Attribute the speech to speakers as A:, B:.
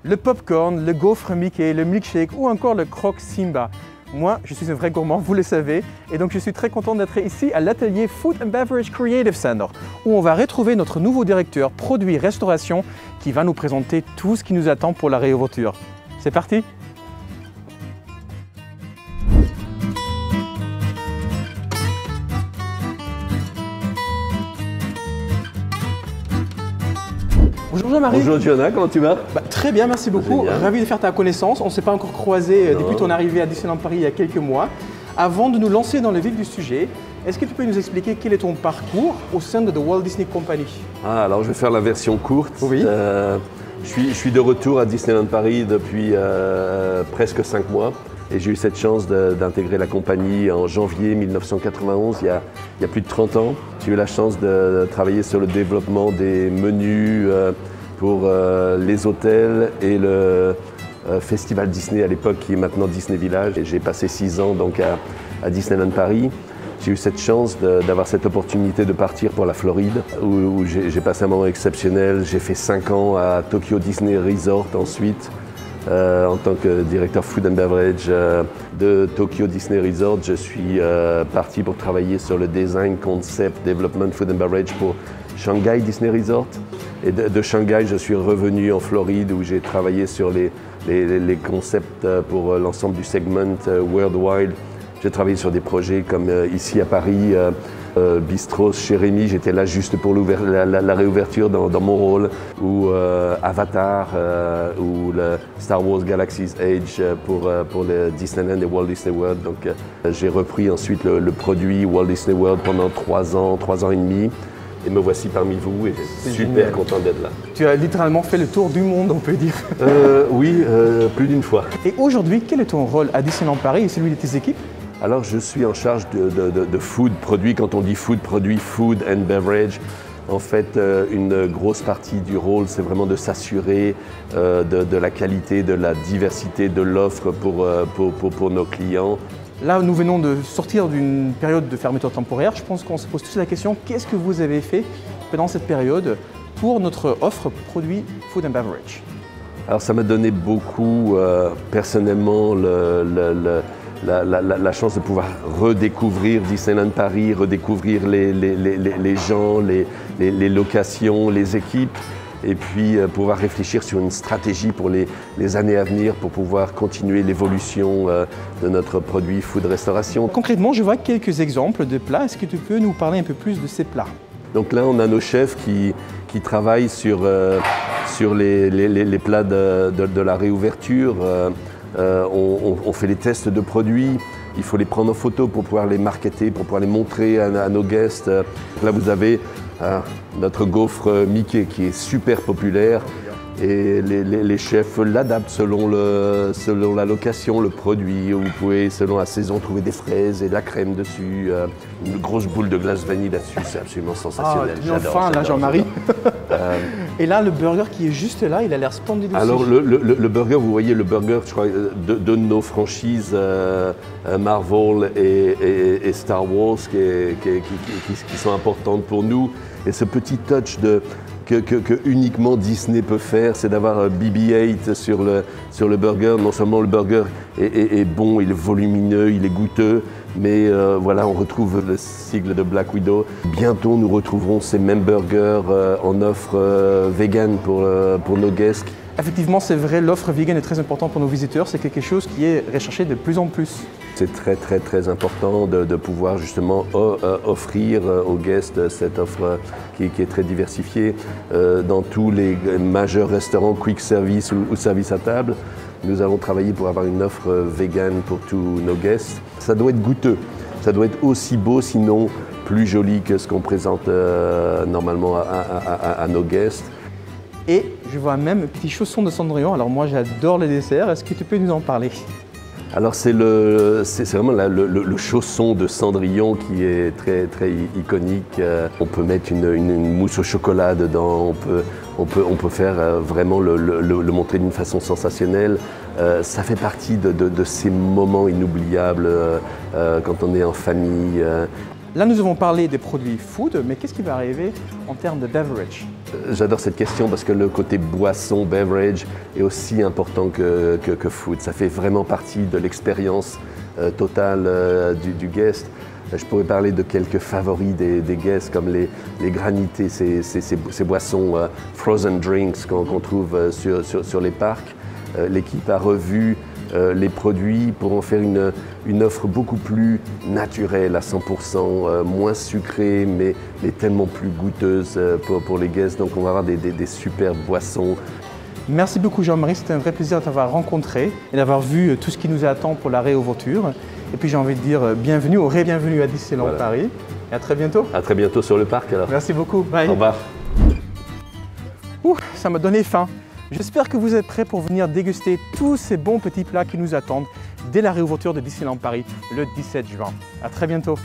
A: le popcorn, le gaufre Mickey, le milkshake ou encore le croque Simba. Moi, je suis un vrai gourmand, vous le savez, et donc je suis très content d'être ici à l'atelier Food and Beverage Creative Center, où on va retrouver notre nouveau directeur produit restauration qui va nous présenter tout ce qui nous attend pour la réouverture. C'est parti! Bonjour Jean-Marie.
B: Bonjour Jonah, comment tu vas?
A: Très bien, merci beaucoup.
B: Génial.
A: Ravi de faire ta connaissance. On ne s'est pas encore croisés depuis ton arrivée à Disneyland Paris il y a quelques mois. Avant de nous lancer dans le vif du sujet, est-ce que tu peux nous expliquer quel est ton parcours au sein de The Walt Disney Company?
B: Alors je vais faire la version courte.
A: Oui.
B: Je suis de retour à Disneyland Paris depuis presque 5 mois. Et j'ai eu cette chance d'intégrer la compagnie en janvier 1991, il y a plus de 30 ans. J'ai eu la chance de travailler sur le développement des menus pour les hôtels et le Festival Disney à l'époque, qui est maintenant Disney Village. Et j'ai passé 6 ans donc à Disneyland Paris. J'ai eu cette chance d'avoir cette opportunité de partir pour la Floride, où j'ai passé un moment exceptionnel. J'ai fait 5 ans à Tokyo Disney Resort ensuite. En tant que directeur Food and Beverage de Tokyo Disney Resort, je suis parti pour travailler sur le design, concept, development Food and Beverage pour Shanghai Disney Resort. Et de Shanghai, je suis revenu en Floride où j'ai travaillé sur les concepts pour l'ensemble du segment Worldwide. J'ai travaillé sur des projets comme ici à Paris, Bistro chez Rémi, j'étais là juste pour la réouverture dans mon rôle, ou Avatar, ou le Star Wars Galaxy's Edge pour le Disneyland et Walt Disney World. Donc j'ai repris ensuite le produit Walt Disney World pendant 3 ans et demi. Et me voici parmi vous et super content d'être là.
A: Tu as littéralement fait le tour du monde, on peut dire.
B: Oui, plus d'une fois.
A: Et aujourd'hui, quel est ton rôle à Disneyland Paris et celui de tes équipes?
B: Alors je suis en charge de food produit. Quand on dit food produit, food and beverage, en fait une grosse partie du rôle c'est vraiment de s'assurer de la qualité, de la diversité de l'offre pour nos clients.
A: Là, nous venons de sortir d'une période de fermeture temporaire. Je pense qu'on se pose tous la question, qu'est-ce que vous avez fait pendant cette période pour notre offre produit Food and Beverage?
B: Alors ça m'a donné beaucoup personnellement la chance de pouvoir redécouvrir Disneyland Paris, redécouvrir les gens, les locations, les équipes, et puis pouvoir réfléchir sur une stratégie pour les années à venir pour pouvoir continuer l'évolution de notre produit Food Restauration.
A: Concrètement, je vois quelques exemples de plats. Est-ce que tu peux nous parler un peu plus de ces plats?
B: Donc là, on a nos chefs qui travaillent sur les plats de la réouverture. On fait les tests de produits, il faut les prendre en photo pour pouvoir les marketer, pour pouvoir les montrer à nos guests. Là vous avez notre gaufre Mickey qui est super populaire et les chefs l'adaptent selon la location, le produit. Vous pouvez selon la saison trouver des fraises et de la crème dessus, une grosse boule de glace vanille là-dessus, c'est absolument sensationnel.
A: Enfin là Jean-Marie. Et là, le burger qui est juste là, il a l'air splendide aussi.
B: Alors le burger, vous voyez le burger, je crois, de nos franchises Marvel et Star Wars qui sont importantes pour nous. Et ce petit touch que uniquement Disney peut faire, c'est d'avoir BB-8 sur le burger. Non seulement le burger est bon, il est volumineux, il est goûteux, mais voilà, on retrouve le sigle de Black Widow. Bientôt, nous retrouverons ces mêmes burgers en offre vegan pour nos guests.
A: Effectivement, c'est vrai, l'offre vegan est très importante pour nos visiteurs. C'est quelque chose qui est recherché de plus en plus.
B: C'est très important de pouvoir justement offrir aux guests cette offre qui est très diversifiée. Dans tous les majeurs restaurants quick service ou service à table, nous allons travailler pour avoir une offre vegan pour tous nos guests. Ça doit être goûteux, ça doit être aussi beau, sinon plus joli que ce qu'on présente normalement à nos guests.
A: Et je vois même un petit chausson de Cendrillon. Alors moi j'adore les desserts, est-ce que tu peux nous en parler?
B: Alors c'est vraiment le chausson de Cendrillon qui est très iconique. On peut mettre une mousse au chocolat dedans, on peut faire vraiment le montrer d'une façon sensationnelle. Ça fait partie de ces moments inoubliables quand on est en famille.
A: Là nous avons parlé des produits food, mais qu'est-ce qui va arriver en termes de beverage?
B: J'adore cette question parce que le côté boisson, beverage, est aussi important que food. Ça fait vraiment partie de l'expérience totale du guest. Je pourrais parler de quelques favoris des guests comme les granités, ces boissons frozen drinks qu'on trouve sur les parcs. L'équipe a revu les produits pour en faire une offre beaucoup plus naturelle à 100%, moins sucrée mais tellement plus goûteuse pour les guests. Donc on va avoir des super boissons.
A: Merci beaucoup Jean-Marie, c'était un vrai plaisir de t'avoir rencontré et d'avoir vu tout ce qui nous attend pour la réouverture. Et puis j'ai envie de dire bienvenue ou ré-bienvenue à Disneyland Paris et à très bientôt.
B: À très bientôt sur le parc alors.
A: Merci beaucoup, bye.
B: Au revoir.
A: Ouh, ça m'a donné faim. J'espère que vous êtes prêts pour venir déguster tous ces bons petits plats qui nous attendent dès la réouverture de Disneyland Paris le 17 juin. À très bientôt.